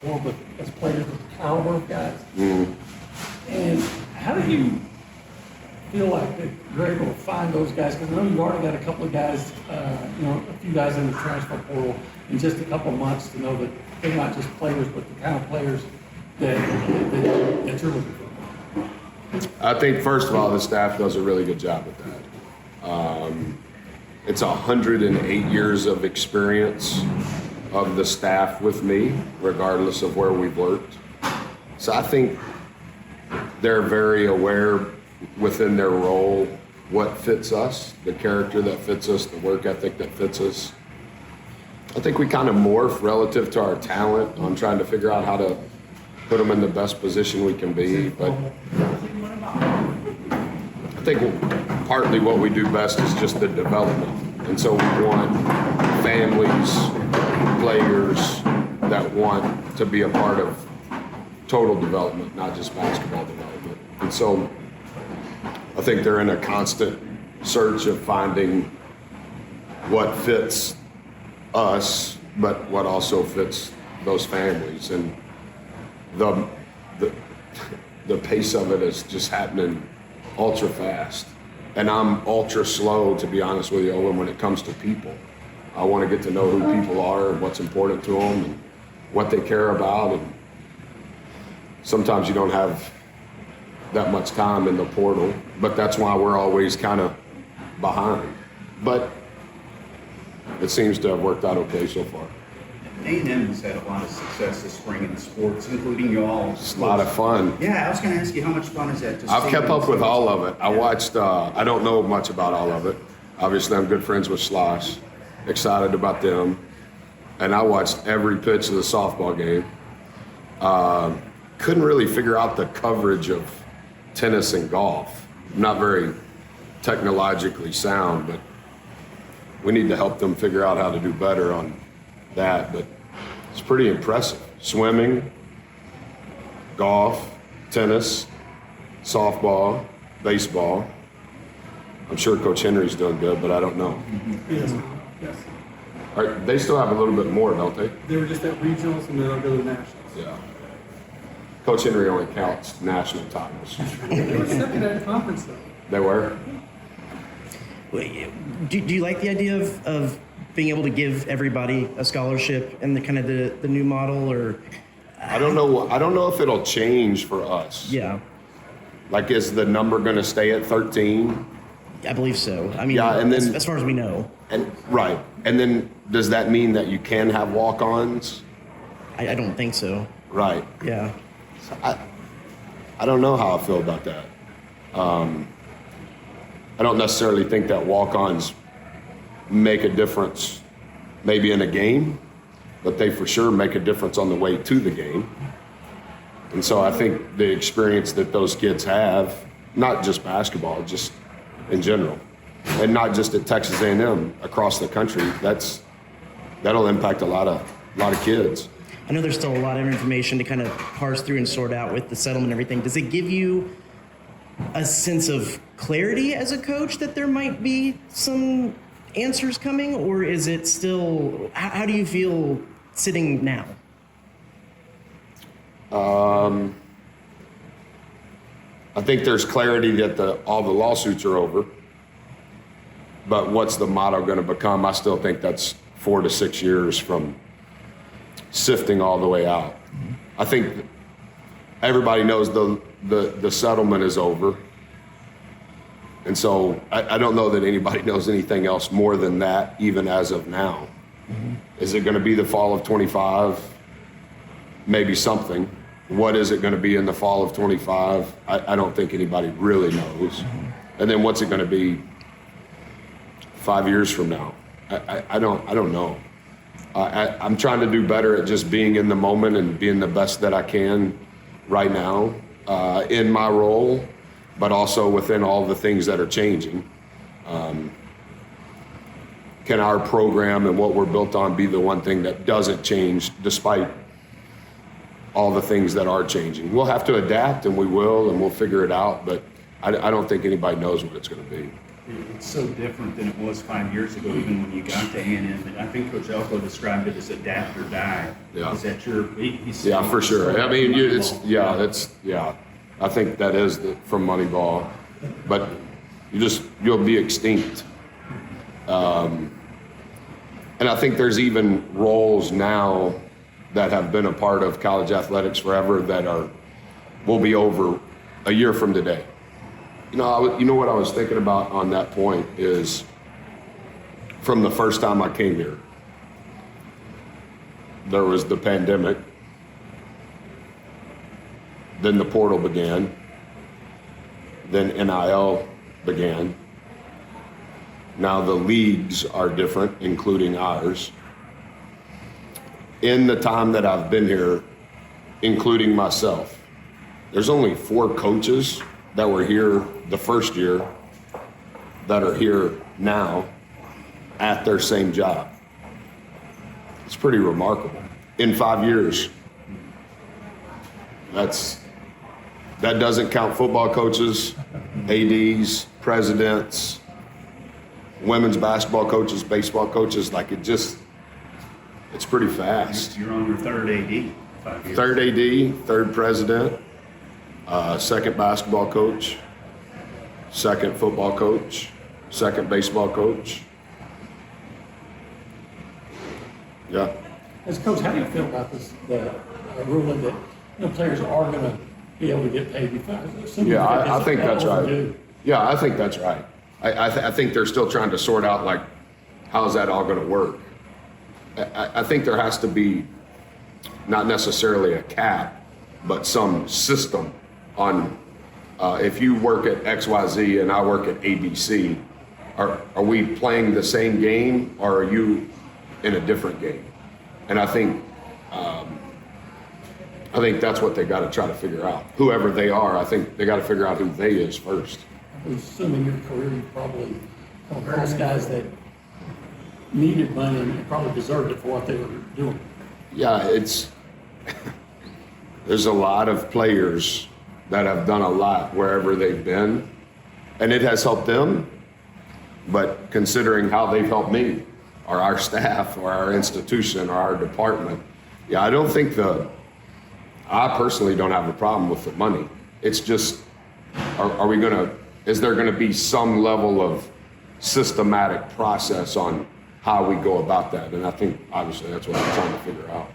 but as players with the caliber of guys. Mm. And how do you feel like that you're able to find those guys? Because I know you've already got a couple of guys, a few guys in the transfer portal in just a couple of months to know that they're not just players, but the kind of players that you're looking for. I think, first of all, the staff does a really good job with that. It's 108 years of experience of the staff with me, regardless of where we've worked. So I think they're very aware within their role what fits us, the character that fits us, the work ethic that fits us. I think we kind of morph relative to our talent on trying to figure out how to put them in the best position we can be. But I think partly what we do best is just the development. And so we want families, players that want to be a part of total development, not just basketball development. And so I think they're in a constant search of finding what fits us, but what also fits those families. And the pace of it is just happening ultra fast. And I'm ultra slow, to be honest with you, Owen, when it comes to people. I want to get to know who people are and what's important to them and what they care about. And sometimes you don't have that much time in the portal, but that's why we're always kind of behind. But it seems to have worked out okay so far. A&M has had a lot of success this spring in sports, including y'all. It's a lot of fun. Yeah, I was going to ask you, how much fun is that? I've kept up with all of it. I watched, I don't know much about all of it. Obviously, I'm good friends with Slosh, excited about them. And I watched every pitch of the softball game. Couldn't really figure out the coverage of tennis and golf. I'm not very technologically sound, but we need to help them figure out how to do better on that. But it's pretty impressive. Swimming, golf, tennis, softball, baseball. I'm sure Coach Henry's doing good, but I don't know. Yes. Yes. All right, they still have a little bit more, don't they? They were just at regionals and then they'll go to nationals. Yeah. Coach Henry only counts national titles. They were second at the conference though. They were? Do you like the idea of being able to give everybody a scholarship and the kind of the new model, or? I don't know if it'll change for us. Yeah, Like, is the number going to stay at 13? I believe so. I mean, Yeah, and then- as far as we know, And right. And then does that mean that you can have walk-ons? I don't think so. Right. Yeah, I don't know how I feel about that. I don't necessarily think that walk-ons make a difference maybe in a game, but they for sure make a difference on the way to the game. And so I think the experience that those kids have, not just basketball, just in general, and not just at Texas A&M, across the country, that'll impact a lot of kids. I know there's still a lot of information to kind of parse through and sort out with the settlement and everything. Does it give you a sense of clarity as a coach that there might be some answers coming, or is it still, how do you feel sitting now? I think there's clarity that all the lawsuits are over, but what's the motto going to become? I still think that's 4 to 6 years from sifting all the way out. I think everybody knows the settlement is over. And so I don't know that anybody knows anything else more than that, even as of now. Mm-hmm. Is it going to be the fall of 25? Maybe something. What is it going to be in the fall of 25? I don't think anybody really knows. Mm-hmm. And then what's it going to be 5 years from now? I don't know. I'm trying to do better at just being in the moment and being the best that I can right now in my role, but also within all the things that are changing. Can our program and what we're built on be the one thing that doesn't change despite all the things that are changing? We'll have to adapt, and we will, and we'll figure it out, but I don't think anybody knows what it's going to be. It's so different than it was 5 years ago, even when you got to A&M. And I think Coach Elko described it as adapt or die. Yeah. Is that your? Yeah, for sure. I mean, I think that is from Moneyball, but you'll be extinct. And I think there's even roles now that have been a part of college athletics forever that will be over a year from today. You know what I was thinking about on that point is from the first time I came here, there was the pandemic, then the portal began, then NIL began. Now the leagues are different, including ours. In the time that I've been here, including myself, there's only 4 coaches that were here the first year that are here now at their same job. It's pretty remarkable. In 5 years. That doesn't count football coaches, ADs, presidents, women's basketball coaches, baseball coaches. It's pretty fast. You're on your third AD. 5 years. Third AD, third president, second basketball coach, second football coach, second baseball coach. Yeah. As a coach, how do you feel about this, the ruling that players are going to be able to get paid? Yeah, I think that's right. Overdue. Yeah, I think that's right. I think they're still trying to sort out, like, how's that all going to work? I think there has to be not necessarily a cap, but some system on if you work at XYZ and I work at ABC, are we playing the same game or are you in a different game? And I think that's what they got to try to figure out. Whoever they are, I think they got to figure out who they is first. I was assuming your career, you probably come across guys that needed money and probably deserved it for what they were doing. Yeah, there's a lot of players that have done a lot wherever they've been, and it has helped them. But considering how they've helped me, or our staff, or our institution, or our department, yeah, I don't think I personally don't have a problem with the money. It's just, is there gonna be some level of systematic process on how we go about that? And I think obviously that's what I'm trying to figure out.